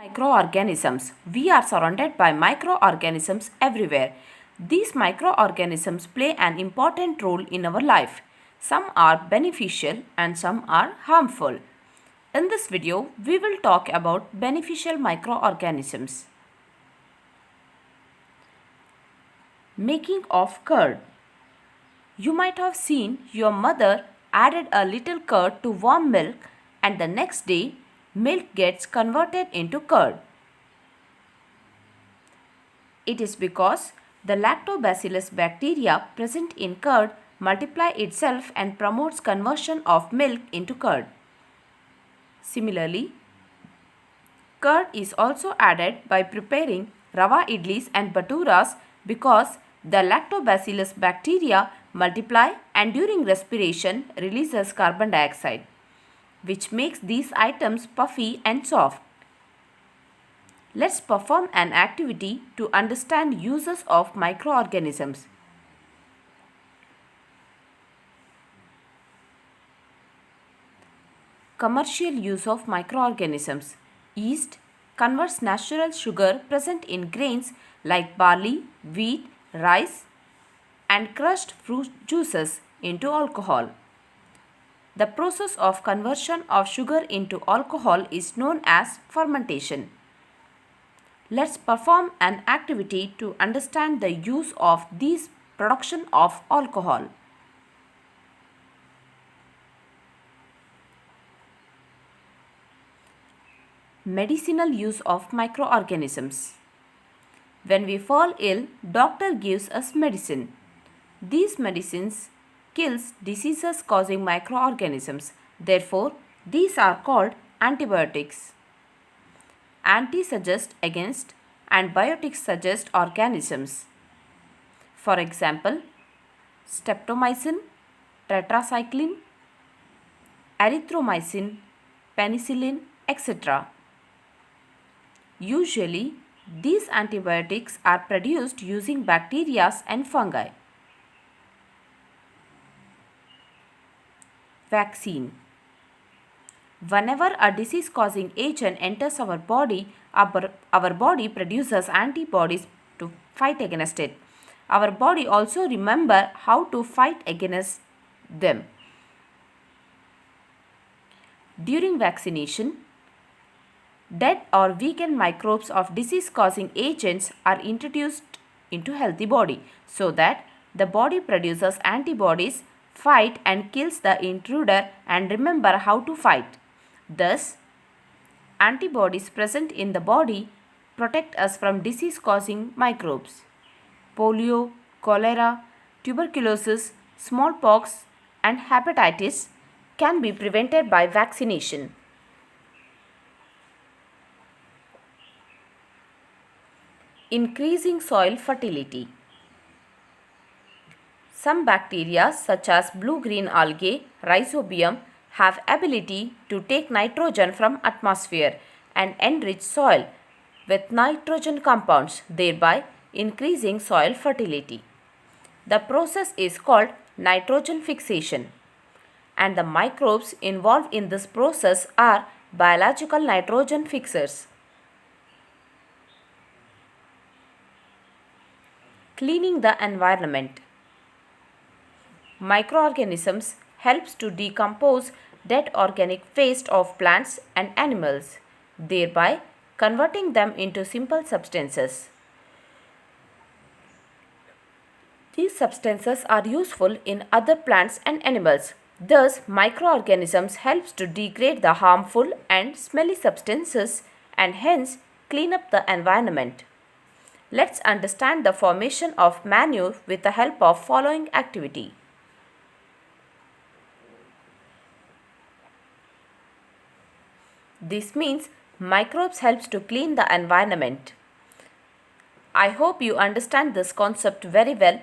Microorganisms. We are surrounded by microorganisms everywhere. These microorganisms play an important role in our life. Some are beneficial and some are harmful. In this video, we will talk about beneficial microorganisms. Making of curd. You might have seen your mother added a little curd to warm milk and the next day milk gets converted into curd. It is because the lactobacillus bacteria present in curd multiply itself and promotes conversion of milk into curd. Similarly, curd is also added by preparing rava idlis and baturas because the lactobacillus bacteria multiply and during respiration releases carbon dioxide, which makes these items puffy and soft. Let's perform an activity to understand uses of microorganisms. Commercial use of microorganisms. Yeast converts natural sugar present in grains like barley, wheat, rice, and crushed fruit juices into alcohol. The process of conversion of sugar into alcohol is known as fermentation. Let's perform an activity to understand the use of this production of alcohol. Medicinal use of microorganisms. When we fall ill, doctor gives us medicine. These medicines kills diseases causing microorganisms. Therefore, these are called antibiotics. Anti suggest against and biotics suggest organisms. For example, streptomycin, tetracycline, erythromycin, penicillin, etc. Usually, these antibiotics are produced using bacteria and fungi. Vaccine. Whenever a disease-causing agent enters our body, our body produces antibodies to fight against it. Our body also remembers how to fight against them. During vaccination, dead or weakened microbes of disease-causing agents are introduced into healthy body so that the body produces antibodies, fight and kills the intruder and remember how to fight. Thus, antibodies present in the body protect us from disease-causing microbes. Polio, cholera, tuberculosis, smallpox and hepatitis can be prevented by vaccination. Increasing soil fertility. Some bacteria such as blue-green algae, rhizobium, have ability to take nitrogen from atmosphere and enrich soil with nitrogen compounds, thereby increasing soil fertility. The process is called nitrogen fixation, and the microbes involved in this process are biological nitrogen fixers. Cleaning the environment. Microorganisms helps to decompose dead organic waste of plants and animals, thereby converting them into simple substances. These substances are useful in other plants and animals. Thus, microorganisms helps to degrade the harmful and smelly substances and hence clean up the environment. Let's understand the formation of manure with the help of following activity. This means microbes helps to clean the environment. I hope you understand this concept very well.